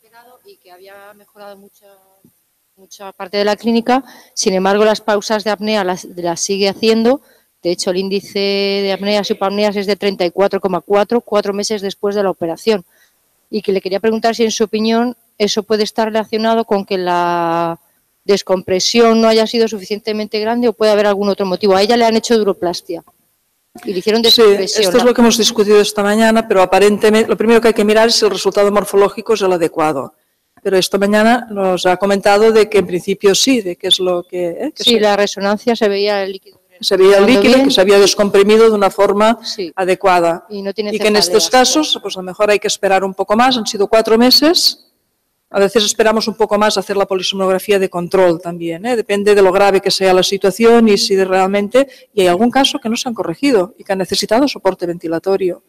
operado y que había mejorado mucha parte de la clínica. Sin embargo, las pausas de apnea las sigue haciendo. De hecho, el índice de apneas y hipopneas es de 34,4, 4 meses después de la operación. Y que le quería preguntar si, en su opinión, eso puede estar relacionado con que la descompresión no haya sido suficientemente grande o puede haber algún otro motivo. A ella le han hecho duroplastia y le hicieron descompresión. Sí, esto es lo que hemos discutido esta mañana, pero aparentemente lo primero que hay que mirar es si el resultado morfológico es el adecuado. Pero esta mañana nos ha comentado de que en principio sí, de que es lo que... sí, la resonancia se veía el líquido. Se veía el líquido que se había descomprimido de una forma adecuada. Y no tiene que en estos casos, pues a lo mejor hay que esperar un poco más, han sido 4 meses. A veces esperamos un poco más a hacer la polisomnografía de control también, depende de lo grave que sea la situación y si realmente, y hay algún caso que no se han corregido y que han necesitado soporte ventilatorio.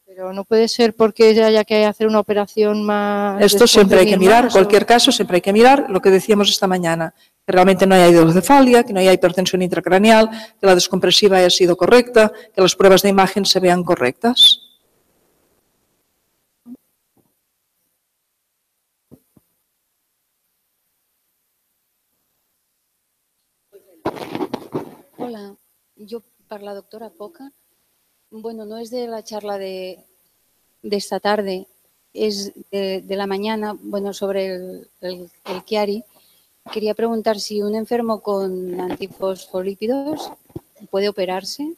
Pero no puede ser porque ya haya que hacer una operación más... Esto siempre hay que mirar, cualquier caso siempre hay que mirar lo que decíamos esta mañana, que realmente no haya hidrocefalia, que no haya hipertensión intracraneal, que la descompresiva haya sido correcta, que las pruebas de imagen se vean correctas. Hola, yo para la doctora Poca. Bueno, no es de la charla de esta tarde, es de la mañana, bueno, sobre el Chiari. Quería preguntar si un enfermo con antifosfolípidos puede operarse.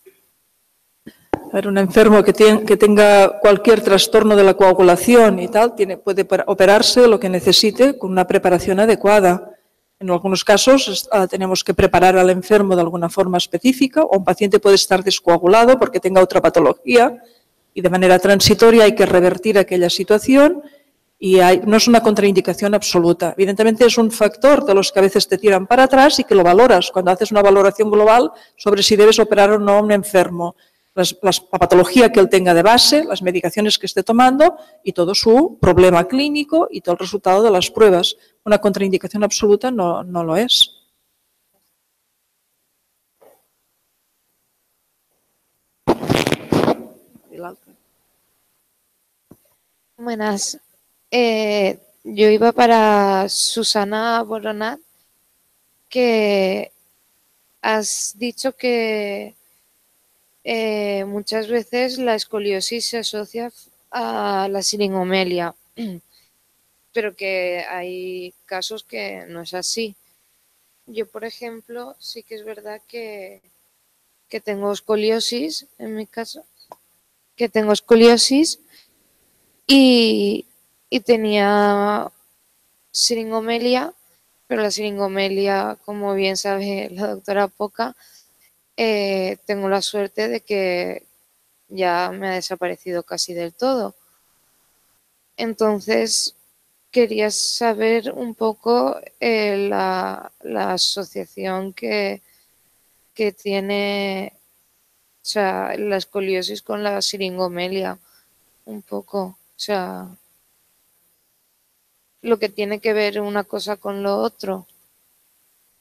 A ver, un enfermo que tenga cualquier trastorno de la coagulación y tal, puede operarse lo que necesite con una preparación adecuada. En algunos casos tenemos que preparar al enfermo de alguna forma específica o un paciente puede estar descoagulado porque tenga otra patología y de manera transitoria hay que revertir aquella situación y no es una contraindicación absoluta. Evidentemente es un factor de los que a veces te tiran para atrás y que lo valoras cuando haces una valoración global sobre si debes operar o no a un enfermo. La patología que él tenga de base, las medicaciones que esté tomando y todo su problema clínico y todo el resultado de las pruebas. Una contraindicación absoluta no lo es. Buenas. Yo iba para Susana Boronat, que has dicho que muchas veces la escoliosis se asocia a la siringomelia, pero que hay casos que no es así. Yo, por ejemplo, sí que es verdad que tengo escoliosis, en mi caso, que tengo escoliosis y tenía siringomelia, pero la siringomelia, como bien sabe la doctora Poca, tengo la suerte de que ya me ha desaparecido casi del todo. Entonces, quería saber un poco la asociación que tiene, o sea, la escoliosis con la siringomelia, un poco, o sea, lo que tiene que ver una cosa con lo otro.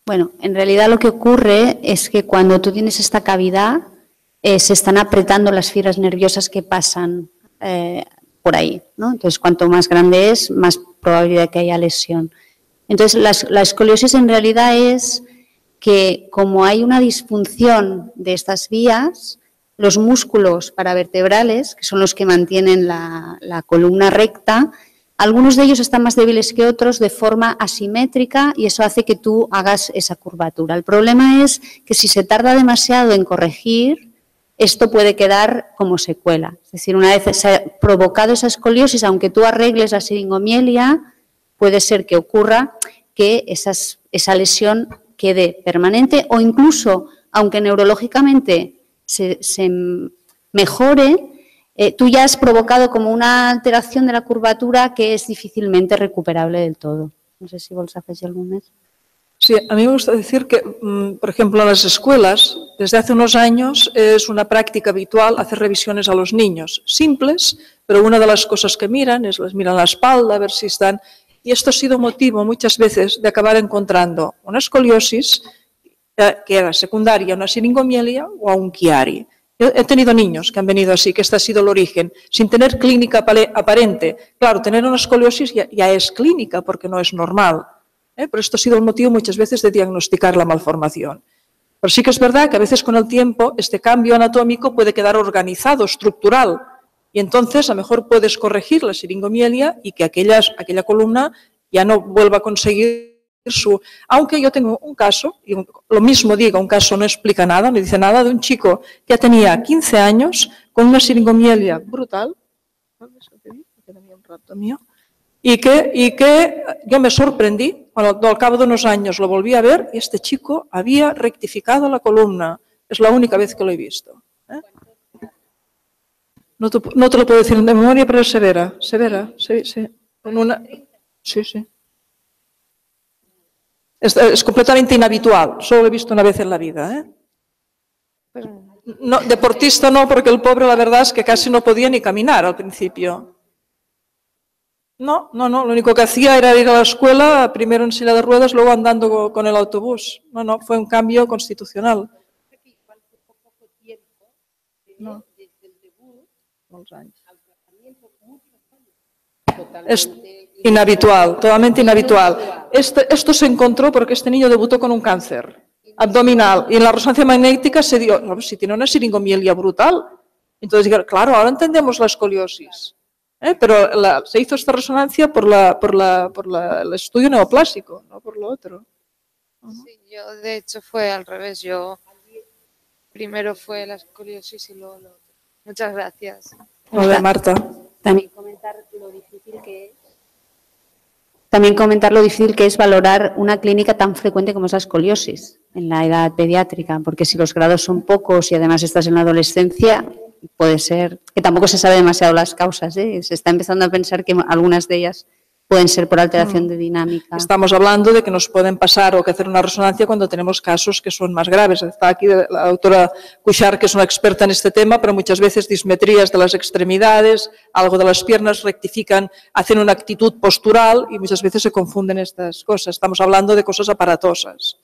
Bueno, en realidad lo que ocurre es que cuando tú tienes esta cavidad, se están apretando las fibras nerviosas que pasan por ahí, ¿no? Entonces, cuanto más grande es, más probabilidad de que haya lesión. Entonces, la escoliosis en realidad es que como hay una disfunción de estas vías, los músculos paravertebrales, que son los que mantienen la columna recta, algunos de ellos están más débiles que otros de forma asimétrica y eso hace que tú hagas esa curvatura. El problema es que si se tarda demasiado en corregir, esto puede quedar como secuela. Es decir, una vez se ha provocado esa escoliosis, aunque tú arregles la siringomielia, puede ser que ocurra que esa lesión quede permanente o incluso, aunque neurológicamente se mejore, tú ya has provocado como una alteración de la curvatura que es difícilmente recuperable del todo. No sé si vos hacéis algún mes. Sí, a mí me gusta decir que, por ejemplo, en las escuelas, desde hace unos años es una práctica habitual hacer revisiones a los niños, simples, pero una de las cosas que miran es les miran la espalda, a ver si están... Y esto ha sido motivo muchas veces de acabar encontrando una escoliosis que era secundaria a una siringomielia o a un Chiari. He tenido niños que han venido así, que este ha sido el origen, sin tener clínica aparente. Claro, tener una escoliosis ya es clínica porque no es normal. Pero esto ha sido el motivo muchas veces de diagnosticar la malformación. Pero sí que es verdad que a veces con el tiempo este cambio anatómico puede quedar organizado, estructural, y entonces a lo mejor puedes corregir la siringomielia y que aquella columna ya no vuelva a conseguir su... Aunque yo tengo un caso, y lo mismo digo, un caso no explica nada, no dice nada, de un chico que ya tenía 15 años con una siringomielia brutal, y que yo me sorprendí, cuando al cabo de unos años lo volví a ver y este chico había rectificado la columna. Es la única vez que lo he visto. No te lo puedo decir de memoria, pero es severa, sí. Sí. Es completamente inhabitual, solo lo he visto una vez en la vida. No, deportista no, porque el pobre la verdad es que casi no podía ni caminar al principio. No, lo único que hacía era ir a la escuela, primero en silla de ruedas, luego andando con el autobús. No, fue un cambio constitucional. No. Es inhabitual, totalmente inhabitual. Esto se encontró porque este niño debutó con un cáncer abdominal y en la resonancia magnética se dio, no, si tiene una siringomielia brutal. Entonces dijeron, claro, ahora entendemos la escoliosis. Pero se hizo esta resonancia por el estudio neoplásico, no por lo otro. Sí, yo de hecho fue al revés. Yo primero fue la escoliosis y luego lo otro. Muchas gracias. Hola, Marta. También comentar lo difícil que es valorar una clínica tan frecuente como es la escoliosis en la edad pediátrica, porque si los grados son pocos y además estás en la adolescencia, puede ser que tampoco se sabe demasiado las causas. Se está empezando a pensar que algunas de ellas pueden ser por alteración de dinámica. Estamos hablando de que nos pueden pasar o que hacer una resonancia cuando tenemos casos que son más graves. Está aquí la doctora Cuixart, que es una experta en este tema, pero muchas veces dismetrías de las extremidades, algo de las piernas, rectifican, hacen una actitud postural y muchas veces se confunden estas cosas. Estamos hablando de cosas aparatosas.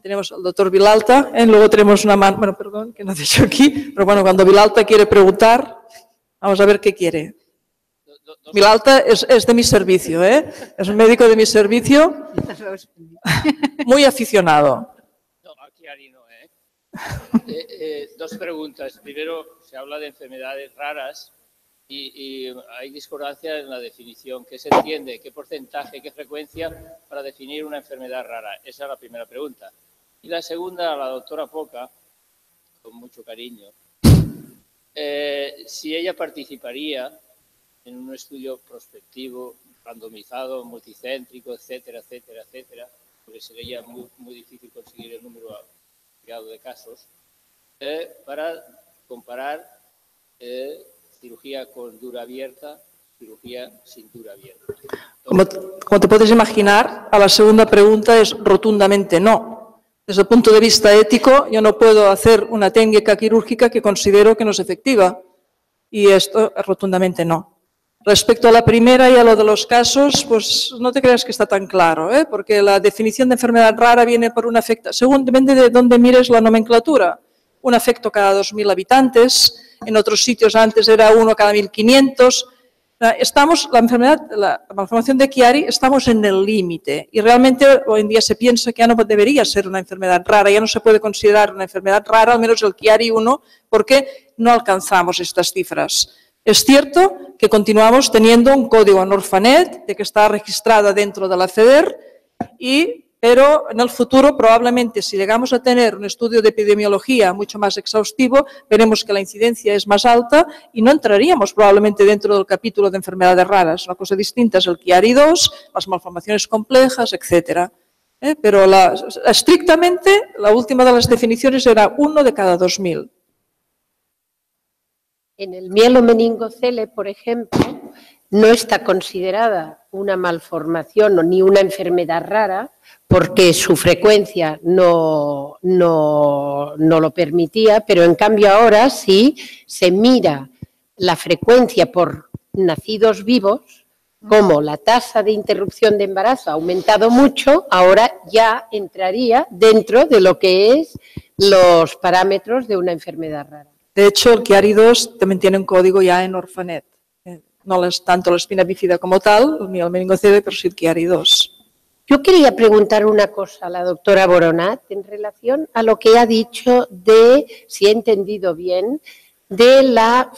Tenemos al doctor Vilalta, luego tenemos una mano, bueno, perdón, que no he dicho aquí, pero bueno, cuando Vilalta quiere preguntar, vamos a ver qué quiere. Vilalta es de mi servicio, es un médico de mi servicio, muy aficionado. No, aquí Ari no, dos preguntas. Primero, se habla de enfermedades raras y hay discordancia en la definición. ¿Qué se entiende? ¿Qué porcentaje, qué frecuencia para definir una enfermedad rara? Esa es la primera pregunta. Y la segunda, a la doctora Poca, con mucho cariño, si ella participaría en un estudio prospectivo, randomizado, multicéntrico, etcétera, porque sería muy difícil conseguir el número apropiado de casos, para comparar cirugía con dura abierta, cirugía sin dura abierta. Como te puedes imaginar, a la segunda pregunta es rotundamente no. Desde el punto de vista ético, yo no puedo hacer una técnica quirúrgica que considero que no es efectiva. Y esto es rotundamente no. Respecto a la primera y a lo de los casos, pues no te creas que está tan claro, porque la definición de enfermedad rara viene por un afecto, según depende de dónde mires la nomenclatura, un afecto cada 2.000 habitantes, en otros sitios antes era uno cada 1.500. La malformación de Chiari, estamos en el límite y realmente hoy en día se piensa que ya no debería ser una enfermedad rara, ya no se puede considerar una enfermedad rara, al menos el Chiari 1, porque no alcanzamos estas cifras. Es cierto que continuamos teniendo un código en Orphanet, de que está registrada dentro de la FEDER, pero en el futuro probablemente si llegamos a tener un estudio de epidemiología mucho más exhaustivo, veremos que la incidencia es más alta y no entraríamos probablemente dentro del capítulo de enfermedades raras. Una cosa distinta es el Chiari 2, las malformaciones complejas, etc. Pero estrictamente la última de las definiciones era 1 de cada 2.000. En el mielomeningocele, por ejemplo, no está considerada una malformación ni una enfermedad rara porque su frecuencia no lo permitía, pero en cambio ahora sí se mira la frecuencia por nacidos vivos como la tasa de interrupción de embarazo ha aumentado mucho, ahora ya entraría dentro de lo que es los parámetros de una enfermedad rara. De hecho, el Chiari 2 también tiene un código ya en Orphanet. No es tanto la espina bífida como tal, ni el meningocele, pero sí el Chiari 2. Yo quería preguntar una cosa a la doctora Boronat en relación a lo que ha dicho de, si he entendido bien, de la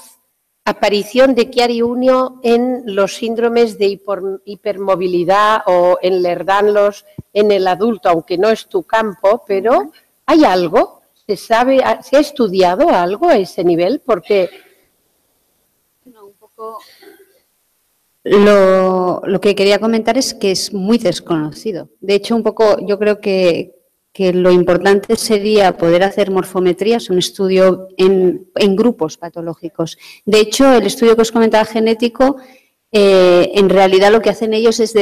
aparición de Chiari 1 en los síndromes de hipermovilidad o en Lerdanlos en el adulto, aunque no es tu campo, pero ¿hay algo? ¿Se sabe, se ha estudiado algo a ese nivel? Porque no, un poco lo que quería comentar es que es muy desconocido. De hecho, un poco yo creo que lo importante sería poder hacer morfometrías, un estudio en grupos patológicos. De hecho, el estudio que os comentaba genético, en realidad lo que hacen ellos es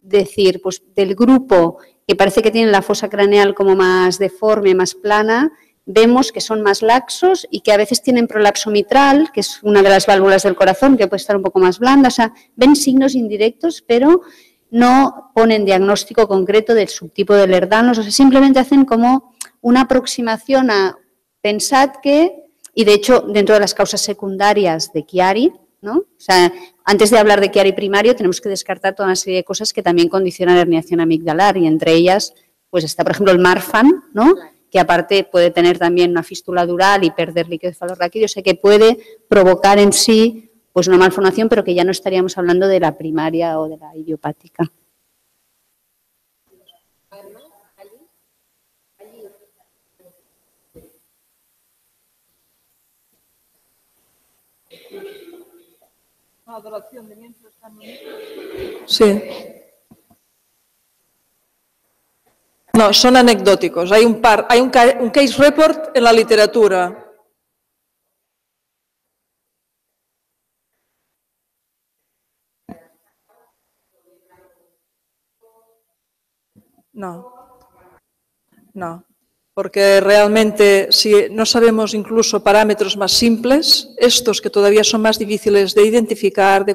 decir, pues del grupo que parece que tiene la fosa craneal como más deforme, más plana, vemos que son más laxos y que a veces tienen prolapso mitral, que es una de las válvulas del corazón, que puede estar un poco más blanda. O sea, ven signos indirectos, pero no ponen diagnóstico concreto del subtipo de Lerdanos. O sea, simplemente hacen como una aproximación a pensad que, y de hecho, dentro de las causas secundarias de Chiari, ¿no? O sea, antes de hablar de Chiari primario, tenemos que descartar toda una serie de cosas que también condicionan la herniación amigdalar, y entre ellas, pues está, por ejemplo, el Marfan, ¿no? Que aparte puede tener también una fístula dural y perder líquido cefalorraquídeo, o sea que puede provocar en sí pues una malformación, pero que ya no estaríamos hablando de la primaria o de la idiopática. Sí. No, son anecdóticos. Hay un case report en la literatura. No, porque realmente si no sabemos incluso parámetros más simples, estos que todavía son más difíciles de identificar, de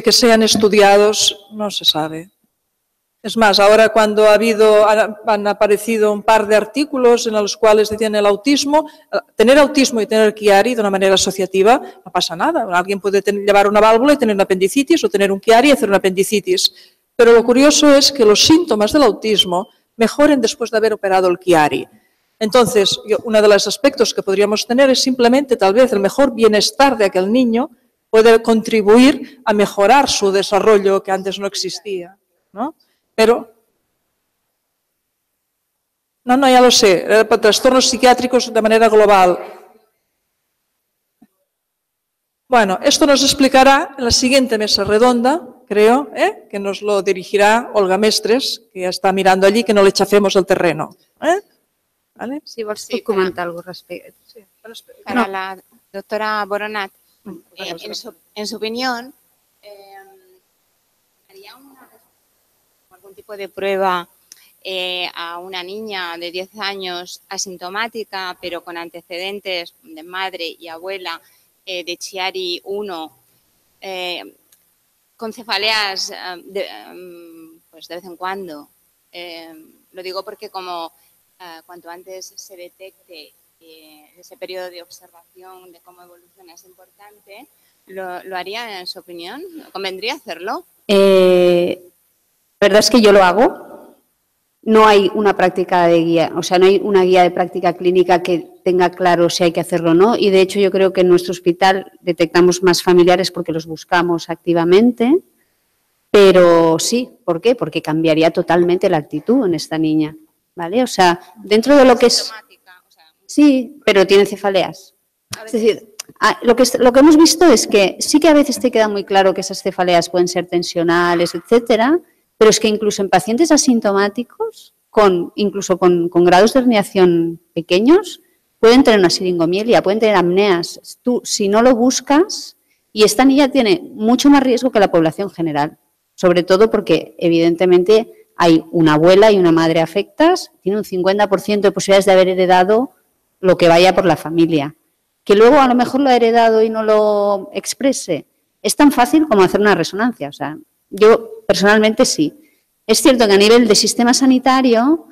que sean estudiados, no se sabe. Es más, ahora cuando han aparecido un par de artículos en los cuales decían el autismo, tener autismo y tener Chiari de una manera asociativa, no pasa nada. Alguien puede llevar una válvula y tener una apendicitis, o tener un Chiari y hacer una apendicitis. Pero lo curioso es que los síntomas del autismo mejoren después de haber operado el Chiari. Entonces, uno de los aspectos que podríamos tener es simplemente tal vez el mejor bienestar de aquel niño puede contribuir a mejorar su desarrollo que antes no existía, ¿no? Pero, no, ya lo sé, para trastornos psiquiátricos de manera global. Bueno, esto nos explicará en la siguiente mesa redonda, creo, que nos lo dirigirá Olga Mestres, que ya está mirando allí, que no le chafemos el terreno. ¿Vale? Sí, vols tu comentar algo respecto. Sí, Para la doctora Boronat, en su opinión, ¿haría algún tipo de prueba a una niña de 10 años asintomática, pero con antecedentes de madre y abuela de Chiari 1, con cefaleas pues de vez en cuando? Lo digo porque como cuanto antes se detecte ese periodo de observación de cómo evoluciona es importante, ¿lo haría en su opinión? ¿Convendría hacerlo? La verdad es que yo lo hago. No hay una práctica de guía, o sea, no hay una guía de práctica clínica que tenga claro si hay que hacerlo o no. Y de hecho yo creo que en nuestro hospital detectamos más familiares porque los buscamos activamente. Pero sí, ¿por qué? Porque cambiaría totalmente la actitud en esta niña, ¿vale? O sea, dentro de lo que es... Sí, pero tiene cefaleas. Es decir, lo que hemos visto es que sí que a veces te queda muy claro que esas cefaleas pueden ser tensionales, etcétera, pero es que incluso en pacientes asintomáticos, incluso con grados de herniación pequeños, pueden tener una siringomielia, pueden tener apneas. Tú, si no lo buscas, y esta niña tiene mucho más riesgo que la población general, sobre todo porque evidentemente hay una abuela y una madre afectas, tiene un 50% de posibilidades de haber heredado lo que vaya por la familia. Que luego a lo mejor lo ha heredado y no lo exprese, Es tan fácil como hacer una resonancia. O sea, yo personalmente sí. Es cierto que a nivel de sistema sanitario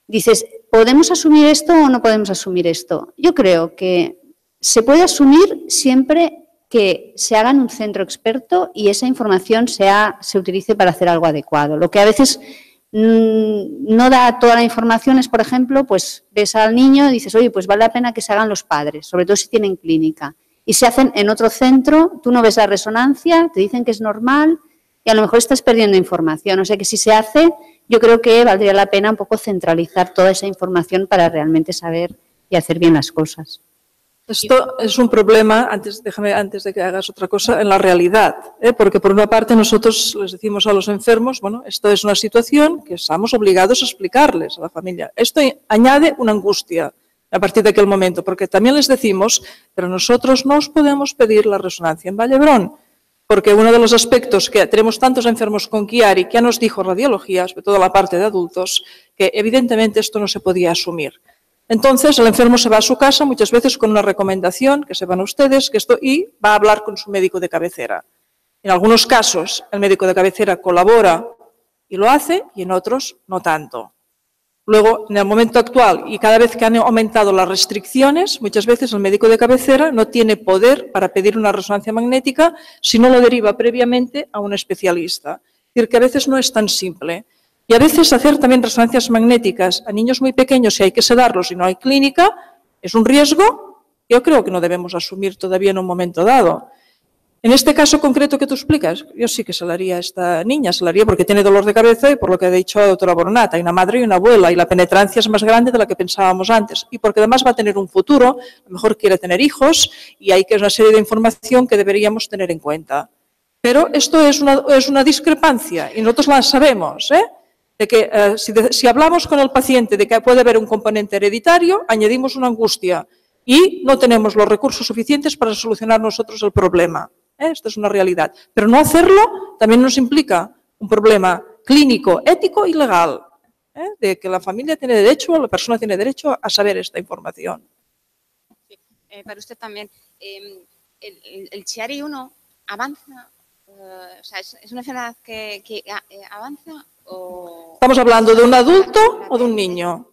dices, ¿podemos asumir esto o no podemos asumir esto? Yo creo que se puede asumir siempre que se haga en un centro experto y esa información se utilice para hacer algo adecuado. Lo que a veces no da toda la información es, por ejemplo, pues ves al niño y dices, oye, pues vale la pena que se hagan los padres, sobre todo si tienen clínica. Y se hacen en otro centro, tú no ves la resonancia, te dicen que es normal y a lo mejor estás perdiendo información. O sea que si se hace, yo creo que valdría la pena un poco centralizar toda esa información para realmente saber y hacer bien las cosas. Esto es un problema, antes de que hagas otra cosa, en la realidad, porque por una parte nosotros les decimos a los enfermos, bueno, esto es una situación que estamos obligados a explicarles a la familia. Esto añade una angustia a partir de aquel momento, porque también les decimos, pero nosotros no os podemos pedir la resonancia en Vallebrón, porque uno de los aspectos que tenemos tantos enfermos con Chiari, que ya nos dijo radiología, sobre todo la parte de adultos, que evidentemente esto no se podía asumir. Entonces, el enfermo se va a su casa muchas veces con una recomendación, que sepan ustedes, y va a hablar con su médico de cabecera. En algunos casos, el médico de cabecera colabora y lo hace, y en otros no tanto. Luego, en el momento actual, y cada vez que han aumentado las restricciones, muchas veces el médico de cabecera no tiene poder para pedir una resonancia magnética si no lo deriva previamente a un especialista. Es decir, que a veces no es tan simple. Y a veces hacer también resonancias magnéticas a niños muy pequeños, si hay que sedarlos y no hay clínica, es un riesgo que yo creo que no debemos asumir todavía en un momento dado. En este caso concreto que tú explicas, yo sí que se la haría a esta niña, se la haría porque tiene dolor de cabeza y por lo que ha dicho la doctora Boronat, hay una madre y una abuela y la penetrancia es más grande de la que pensábamos antes y porque además va a tener un futuro, a lo mejor quiere tener hijos y hay que una serie de información que deberíamos tener en cuenta. Pero esto es una discrepancia y nosotros la sabemos, de que si hablamos con el paciente de que puede haber un componente hereditario, añadimos una angustia y no tenemos los recursos suficientes para solucionar nosotros el problema. Esto es una realidad. Pero no hacerlo también nos implica un problema clínico, ético y legal, de que la familia tiene derecho, la persona tiene derecho a saber esta información. Sí, para usted también, el Chiari 1 avanza, o sea, ¿es una enfermedad que avanza? O... ¿Estamos hablando de un adulto o de un niño?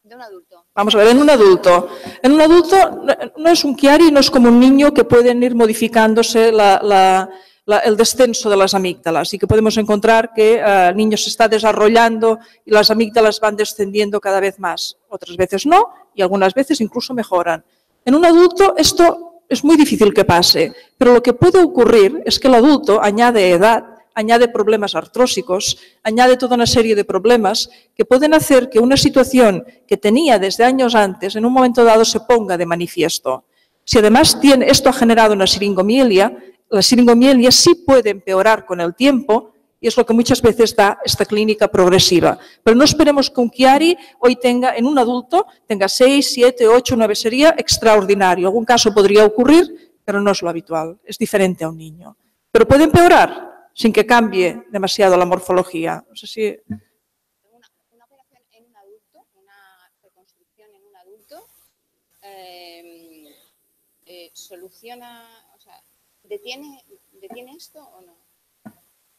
De un adulto. Vamos a ver, en un adulto. En un adulto no es un Chiari, no es como un niño que pueden ir modificándose el descenso de las amígdalas y que podemos encontrar que el niño se está desarrollando y las amígdalas van descendiendo cada vez más. Otras veces no y algunas veces incluso mejoran. En un adulto esto es muy difícil que pase, pero lo que puede ocurrir es que el adulto añade edad, añade problemas artrósicos, añade toda una serie de problemas que pueden hacer que una situación que tenía desde años antes, en un momento dado, se ponga de manifiesto. Si además esto ha generado una siringomielia, la siringomielia sí puede empeorar con el tiempo y es lo que muchas veces da esta clínica progresiva. Pero no esperemos que un Chiari hoy tenga, en un adulto, tenga 6, 7, 8, 9, sería extraordinario. Algún caso podría ocurrir, pero no es lo habitual, es diferente a un niño. Pero puede empeorar sin que cambie demasiado la morfología. No sé si... Una operación en un adulto, una reconstrucción en un adulto, soluciona, o sea, ¿detiene esto o no?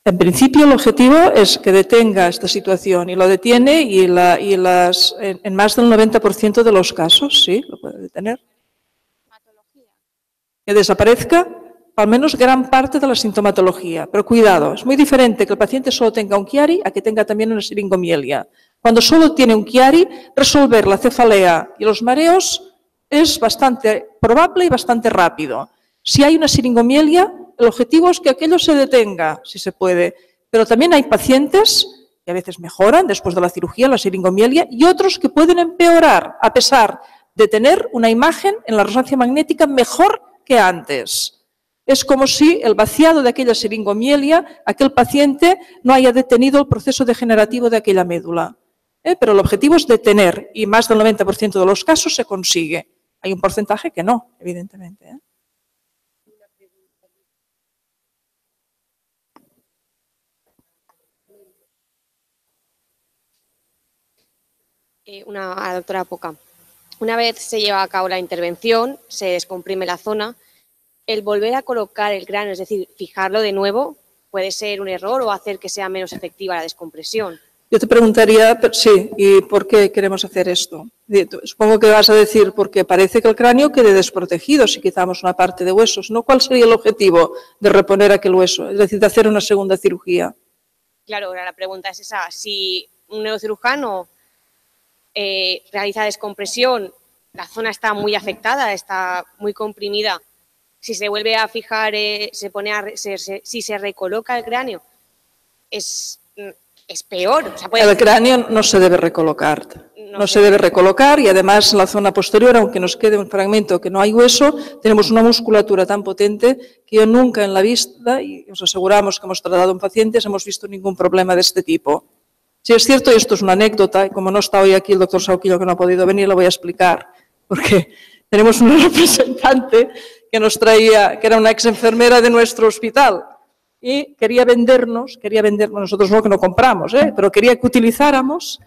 En principio el objetivo es que detenga esta situación y lo detiene y en más del 90% de los casos, sí, lo puede detener. Que desaparezca al menos gran parte de la sintomatología. Pero cuidado, es muy diferente que el paciente solo tenga un Chiari a que tenga también una siringomielia. Cuando solo tiene un Chiari, resolver la cefalea y los mareos es bastante probable y bastante rápido. Si hay una siringomielia, el objetivo es que aquello se detenga, si se puede. Pero también hay pacientes que a veces mejoran después de la cirugía, la siringomielia, y otros que pueden empeorar a pesar de tener una imagen en la resonancia magnética mejor que antes. Es como si el vaciado de aquella siringomielia, aquel paciente no haya detenido el proceso degenerativo de aquella médula. Pero el objetivo es detener y más del 90% de los casos se consigue. Hay un porcentaje que no, evidentemente. A la doctora Poca. Una vez se lleva a cabo la intervención, se descomprime la zona, el volver a colocar el cráneo, es decir, fijarlo de nuevo, puede ser un error o hacer que sea menos efectiva la descompresión. Yo te preguntaría, sí, ¿y por qué queremos hacer esto? Supongo que vas a decir, porque parece que el cráneo quede desprotegido si quitamos una parte de huesos, ¿no? ¿Cuál sería el objetivo de reponer aquel hueso? Es decir, de hacer una segunda cirugía. Claro, ahora la pregunta es esa, si un neurocirujano realiza descompresión, la zona está muy afectada, está muy comprimida, si se vuelve a fijar, si se recoloca el cráneo, es peor. O sea, el cráneo no se debe recolocar, no se debe recolocar y además en la zona posterior, aunque nos quede un fragmento que no hay hueso, tenemos una musculatura tan potente que yo nunca en la vista, y os aseguramos que hemos tratado en pacientes, hemos visto ningún problema de este tipo. Si es cierto, y esto es una anécdota, y como no está hoy aquí el doctor Sauquillo que no ha podido venir, lo voy a explicar, porque tenemos una representante que nos traía, que era una ex enfermera de nuestro hospital, y quería vendernos, nosotros no, que no compramos, pero quería que utilizáramos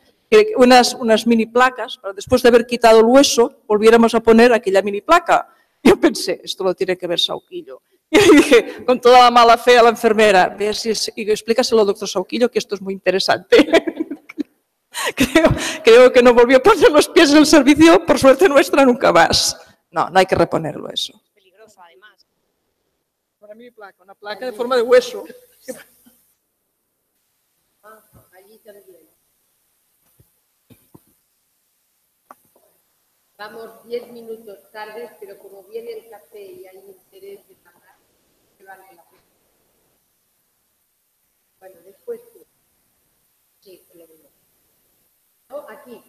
unas mini placas para después de haber quitado el hueso, volviéramos a poner aquella mini placa. Yo pensé, esto lo tiene que ver Sauquillo. Y le dije, con toda la mala fe a la enfermera, y explícaselo al doctor Sauquillo que esto es muy interesante. Creo que no volvió a poner los pies en el servicio, por suerte nuestra, nunca más. No, no hay que reponerlo eso. Peligroso, además. Para mí una placa de forma de hueso. Allí también. Vamos 10 minutos tarde, pero como viene el café y hay interés de pagar, se vale la pena. Bueno, después tú. Sí, lo mismo. No, aquí.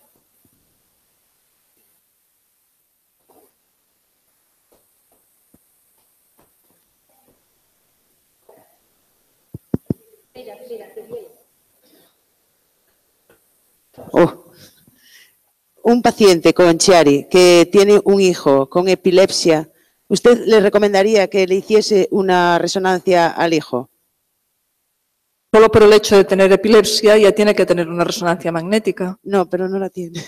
Mira, que bien. Un paciente con Chiari que tiene un hijo con epilepsia, ¿usted le recomendaría que le hiciese una resonancia al hijo? Solo por el hecho de tener epilepsia ya tiene que tener una resonancia magnética. No, pero no la tiene.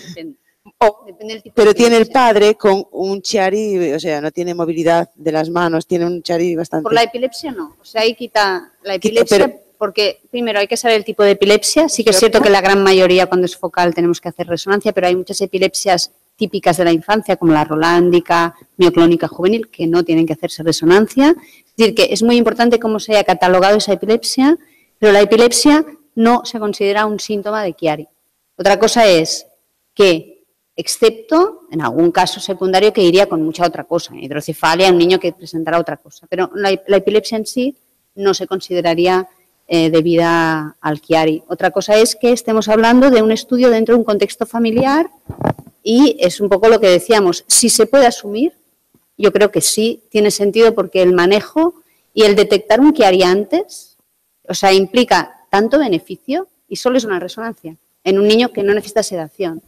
Depende del tipo Pero de tiene el epilepsia. padre con un Chiari, o sea, no tiene movilidad de las manos, tiene un Chiari bastante... Por la epilepsia no, o sea, ahí quita la epilepsia porque primero hay que saber el tipo de epilepsia, sí que es cierto que la gran mayoría cuando es focal tenemos que hacer resonancia, pero hay muchas epilepsias típicas de la infancia como la rolándica, mioclónica juvenil, que no tienen que hacerse resonancia, es decir, que es muy importante cómo se haya catalogado esa epilepsia, pero la epilepsia no se considera un síntoma de Chiari. Otra cosa es que, excepto en algún caso secundario que iría con mucha otra cosa, hidrocefalia, un niño que presentará otra cosa, pero la epilepsia en sí no se consideraría debida al Chiari. Otra cosa es que estemos hablando de un estudio dentro de un contexto familiar y es un poco lo que decíamos, si se puede asumir, yo creo que sí tiene sentido porque el manejo y el detectar un Chiari antes, o sea, implica tanto beneficio y solo es una resonancia en un niño que no necesita sedación.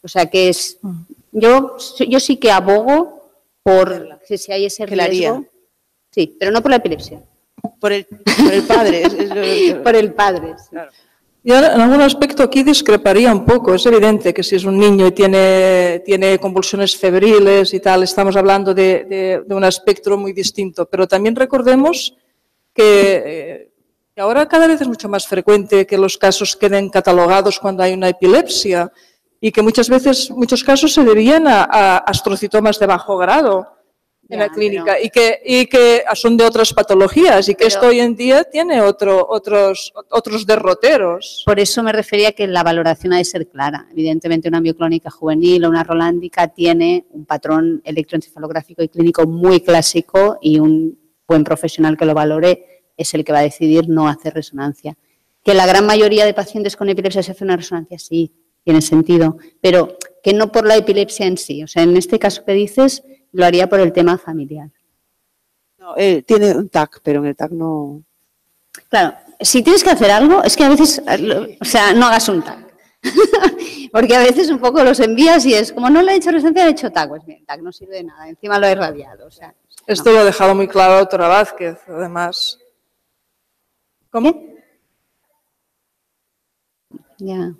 O sea, que es... Yo sí que abogo por que si hay ese riesgo. Sí, pero no por la epilepsia. Por el padre. Por el padre, sí. Claro. Yo en algún aspecto aquí discreparía un poco. Es evidente que si es un niño y tiene convulsiones febriles y tal, estamos hablando de un espectro muy distinto. Pero también recordemos que ahora cada vez es mucho más frecuente que los casos queden catalogados cuando hay una epilepsia y que muchas veces, muchos casos se debían a astrocitomas de bajo grado en la clínica y que son de otras patologías y que esto hoy en día tiene otros derroteros. Por eso me refería que la valoración ha de ser clara. Evidentemente una mioclónica juvenil o una rolándica tiene un patrón electroencefalográfico y clínico muy clásico y un buen profesional que lo valore es el que va a decidir no hacer resonancia. Que la gran mayoría de pacientes con epilepsia se hace una resonancia, sí, tiene sentido, pero que no por la epilepsia en sí. O sea, en este caso que dices, lo haría por el tema familiar. No, tiene un TAC, pero en el TAC no... Claro, si tienes que hacer algo, es que a veces, o sea, no hagas un TAC. Porque a veces un poco los envías y es como no le he hecho resonancia, le he hecho TAC. Pues bien, TAC no sirve de nada, encima lo he radiado. O sea, esto lo ha dejado muy claro la doctora Vázquez, además. ¿Cómo? Ya.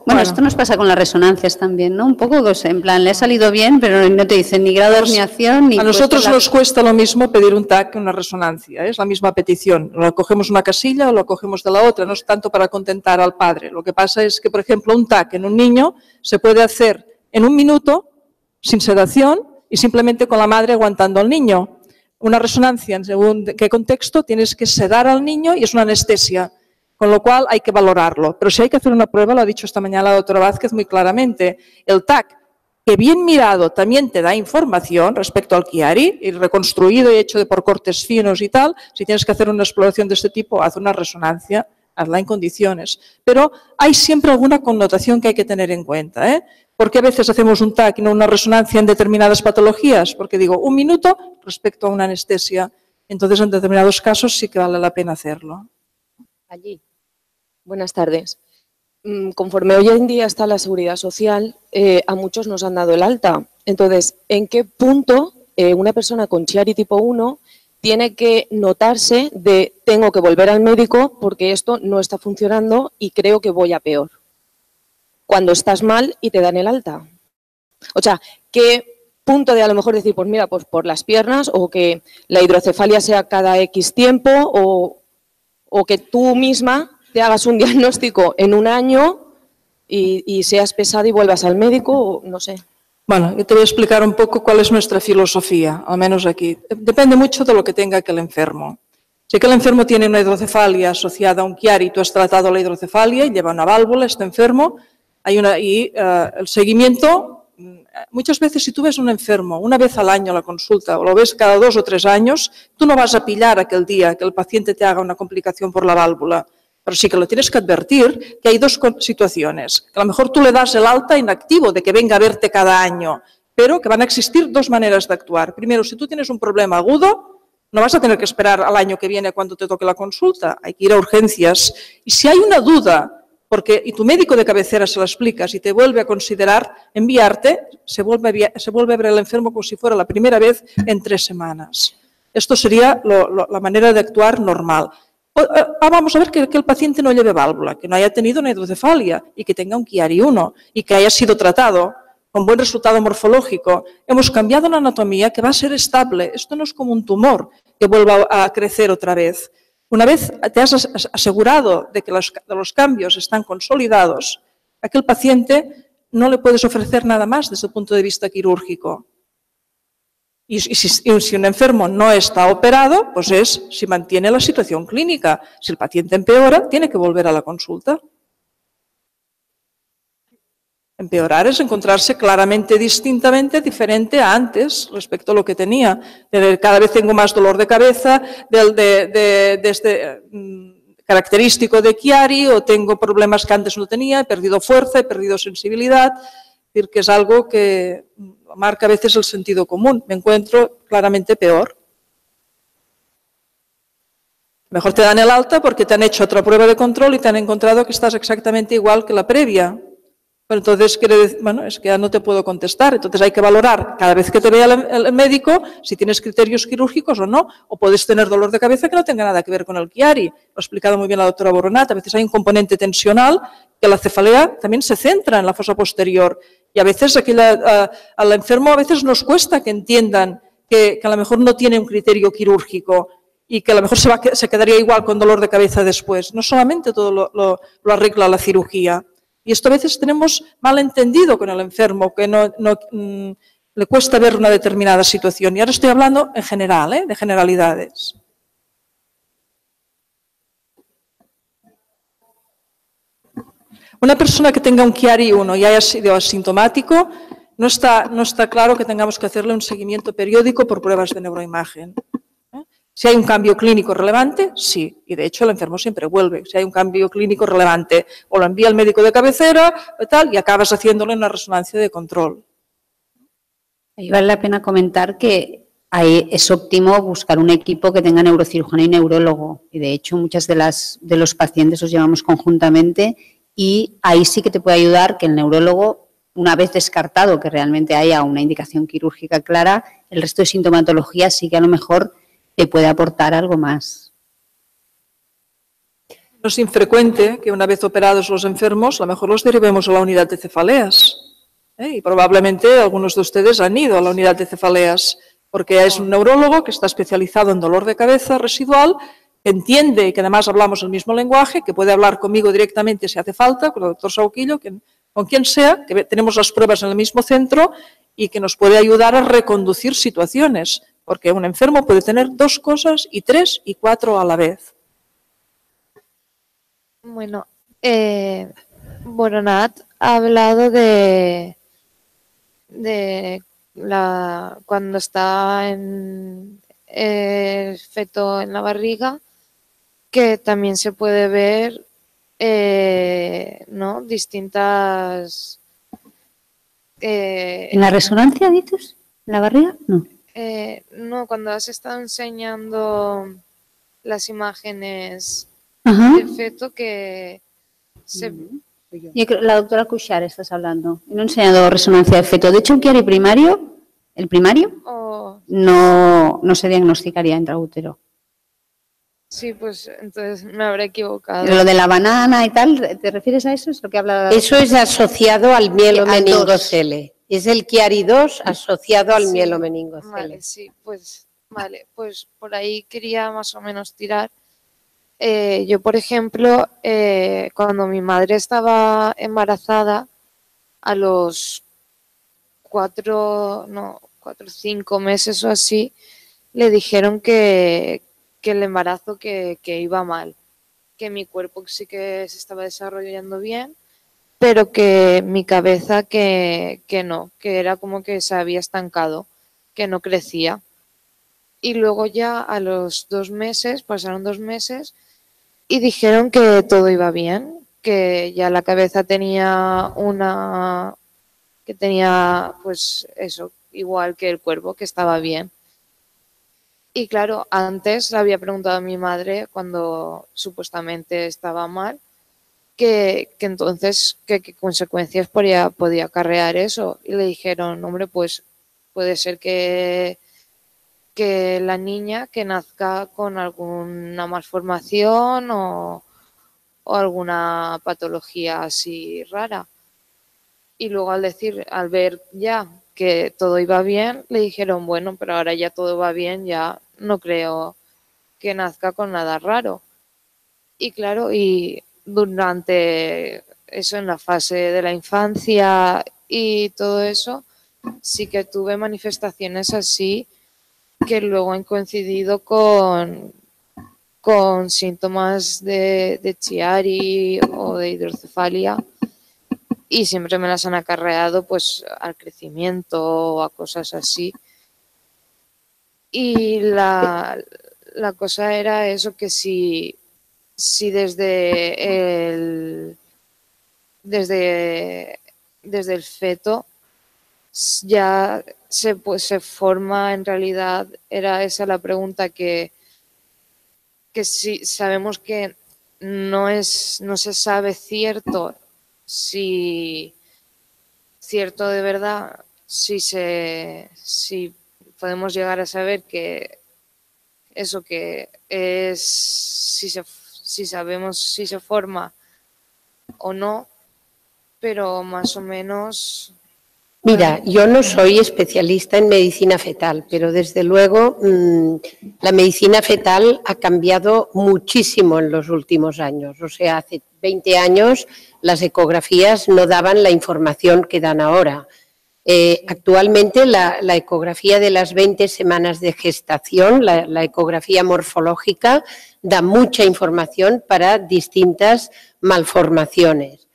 Bueno, esto nos pasa con las resonancias también, ¿no? Un poco, en plan, le ha salido bien, pero no te dicen ni grado de herniación, ni... A nosotros nos cuesta lo mismo pedir un TAC que una resonancia, es la misma petición. Lo cogemos una casilla o lo cogemos de la otra, no es tanto para contentar al padre. Lo que pasa es que, por ejemplo, un TAC en un niño se puede hacer en 1 minuto, sin sedación y simplemente con la madre aguantando al niño. Una resonancia, según qué contexto, tienes que sedar al niño y es una anestesia. Con lo cual hay que valorarlo. Pero si hay que hacer una prueba, lo ha dicho esta mañana la doctora Vázquez muy claramente, el TAC, que bien mirado también te da información respecto al Chiari, y reconstruido y hecho por cortes finos y tal, si tienes que hacer una exploración de este tipo, haz una resonancia, hazla en condiciones. Pero hay siempre alguna connotación que hay que tener en cuenta, ¿eh? Porque a veces hacemos un TAC y no una resonancia en determinadas patologías, porque digo, 1 minuto respecto a una anestesia. Entonces, en determinados casos sí que vale la pena hacerlo. Allí. Buenas tardes. Conforme hoy en día está la seguridad social, a muchos nos han dado el alta. Entonces, ¿en qué punto una persona con Chiari tipo 1 tiene que notarse de tengo que volver al médico porque esto no está funcionando y creo que voy a peor? Cuando estás mal y te dan el alta. O sea, ¿qué punto de a lo mejor decir, pues mira, pues por las piernas o que la hidrocefalia sea cada X tiempo o que tú misma te hagas un diagnóstico en 1 año y seas pesada y vuelvas al médico, o no sé. Bueno, yo te voy a explicar un poco cuál es nuestra filosofía, al menos aquí. Depende mucho de lo que tenga aquel enfermo. Si aquel enfermo tiene una hidrocefalia asociada a un Chiari, tú has tratado la hidrocefalia y lleva una válvula, está enfermo, el seguimiento, muchas veces si tú ves un enfermo 1 vez al año a la consulta o lo ves cada 2 o 3 años, tú no vas a pillar aquel día que el paciente te haga una complicación por la válvula. Pero sí que lo tienes que advertir que hay 2 situaciones. Que a lo mejor tú le das el alta inactivo de que venga a verte cada año, pero que van a existir 2 maneras de actuar. Primero, si tú tienes un problema agudo, no vas a tener que esperar al año que viene cuando te toque la consulta. Hay que ir a urgencias. Y si hay una duda, y tu médico de cabecera se lo explicas y te vuelve a considerar enviarte, se vuelve a ver al enfermo como si fuera la primera vez en 3 semanas. Esto sería la manera de actuar normal. Vamos a ver que el paciente no lleve válvula, que no haya tenido una hidrocefalia y que tenga un Chiari 1 y que haya sido tratado con buen resultado morfológico. Hemos cambiado la anatomía que va a ser estable. Esto no es como un tumor que vuelva a crecer otra vez. Una vez te has asegurado de que los cambios están consolidados, a aquel paciente no le puedes ofrecer nada más desde el punto de vista quirúrgico. Y si un enfermo no está operado, pues es si mantiene la situación clínica. Si el paciente empeora, tiene que volver a la consulta. Empeorar es encontrarse claramente, distintamente diferente a antes respecto a lo que tenía. Cada vez tengo más dolor de cabeza, característico de Chiari, o tengo problemas que antes no tenía, he perdido fuerza, he perdido sensibilidad. Es decir, que es algo que marca a veces el sentido común. Me encuentro claramente peor. Mejor te dan el alta porque te han hecho otra prueba de control y te han encontrado que estás exactamente igual que la previa. Pero entonces, bueno, es que ya no te puedo contestar. Entonces hay que valorar cada vez que te vea el médico si tienes criterios quirúrgicos o no. O puedes tener dolor de cabeza que no tenga nada que ver con el Chiari. Lo ha explicado muy bien la doctora Boronat. A veces hay un componente tensional que la cefalea también se centra en la fosa posterior. Y a veces al enfermo a veces nos cuesta que entiendan que a lo mejor no tiene un criterio quirúrgico y que a lo mejor se quedaría igual con dolor de cabeza después. No solamente todo lo arregla la cirugía. Y esto a veces tenemos mal entendido con el enfermo, que le cuesta ver una determinada situación. Y ahora estoy hablando en general, de generalidades. Una persona que tenga un Chiari 1 y haya sido asintomático, no está claro que tengamos que hacerle un seguimiento periódico por pruebas de neuroimagen. Si hay un cambio clínico relevante, sí, y de hecho el enfermo siempre vuelve. Si hay un cambio clínico relevante, o lo envía al médico de cabecera y acabas haciéndole una resonancia de control. Ahí vale la pena comentar que es óptimo buscar un equipo que tenga neurocirujano y neurólogo, y de hecho muchas de los pacientes los llevamos conjuntamente, y ahí sí que te puede ayudar que el neurólogo, una vez descartado que realmente haya una indicación quirúrgica clara, el resto de sintomatología sí que a lo mejor te puede aportar algo más. No es infrecuente que una vez operados los enfermos, a lo mejor los derivemos a la unidad de cefaleas. Y probablemente algunos de ustedes han ido a la unidad de cefaleas porque es un neurólogo que está especializado en dolor de cabeza residual, que entiende y que además hablamos el mismo lenguaje, que puede hablar conmigo directamente si hace falta, con el doctor Sauquillo, con quien sea, que tenemos las pruebas en el mismo centro y que nos puede ayudar a reconducir situaciones, porque un enfermo puede tener 2 cosas y 3 y 4 a la vez. Bueno, Boronat ha hablado de cuando está en el feto en la barriga, que también se puede ver, ¿no? Distintas... ¿En la resonancia dices? ¿En la barriga? No. No, cuando has estado enseñando las imágenes del feto que se... La doctora Cuixart estás hablando. No he enseñado resonancia de feto. De hecho, el Chiari primario, no se diagnosticaría intraútero. Sí, pues entonces me habré equivocado. Lo de la banana y tal, ¿te refieres a eso? ¿Es lo que habla? Eso es asociado al mielomeningocele. Es el Chiari 2 asociado al mielomeningocele. Vale, sí, pues por ahí quería más o menos tirar. Yo, por ejemplo, cuando mi madre estaba embarazada, a los 4 o 5 meses o así, le dijeron que el embarazo que iba mal, que mi cuerpo sí que se estaba desarrollando bien, pero que mi cabeza que no, que era como que se había estancado, que no crecía. Y luego ya a los 2 meses, pasaron 2 meses, y dijeron que todo iba bien, que ya la cabeza tenía pues eso, igual que el cuerpo, que estaba bien. Y claro, antes le había preguntado a mi madre, cuando supuestamente estaba mal, que entonces qué consecuencias podía acarrear eso. Y le dijeron, hombre, pues puede ser que la niña que nazca con alguna malformación o alguna patología así rara. Y luego al ver ya que todo iba bien, le dijeron, bueno, pero ahora ya todo va bien, ya no creo que nazca con nada raro. Y claro, y durante eso, en la fase de la infancia y todo eso, sí que tuve manifestaciones así que luego han coincidido con síntomas de Chiari o de hidrocefalia, y siempre me las han acarreado pues al crecimiento o a cosas así. Y la cosa era eso, que si desde el feto ya se forma, en realidad era esa la pregunta, que si sabemos que no se sabe cierto de verdad, si podemos llegar a saber que eso, que es si sabemos si se forma o no, pero más o menos. Mira, yo no soy especialista en medicina fetal, pero desde luego la medicina fetal ha cambiado muchísimo en los últimos años. O sea, hace 20 años las ecografías no daban la información que dan ahora. Actualmente la ecografía de las 20 semanas de gestación, la ecografía morfológica, da mucha información para distintas malformaciones.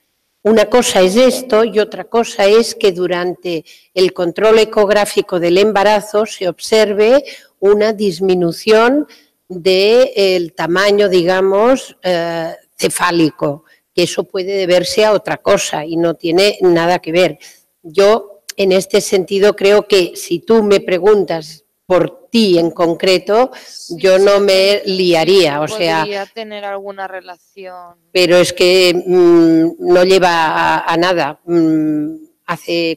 Una cosa es esto y otra cosa es que durante el control ecográfico del embarazo se observe una disminución del tamaño, digamos, cefálico, que eso puede deberse a otra cosa y no tiene nada que ver. Yo, en este sentido, creo que si tú me preguntas por ti en concreto, yo no me liaría, o sea... Podría tener alguna relación. Pero es que no lleva a nada.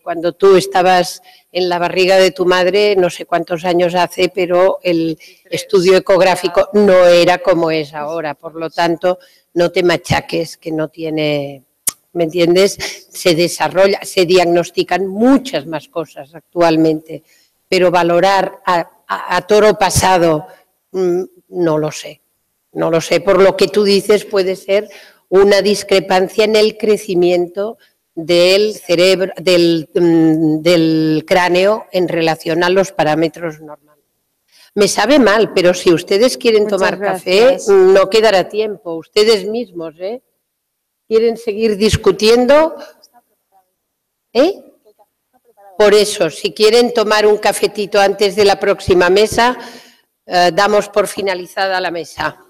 cuando tú estabas en la barriga de tu madre, no sé cuántos años hace, pero el estudio ecográfico no era como es ahora. Por lo tanto, no te machaques, que no tiene, ¿me entiendes? Se desarrolla, se diagnostican muchas más cosas actualmente, pero valorar a toro pasado, no lo sé. No lo sé, por lo que tú dices puede ser una discrepancia en el crecimiento del cerebro, del cráneo en relación a los parámetros normales. Me sabe mal, pero si ustedes quieren tomar café, no quedará tiempo. Ustedes mismos, ¿quieren seguir discutiendo? Por eso, si quieren tomar un cafetito antes de la próxima mesa, damos por finalizada la mesa.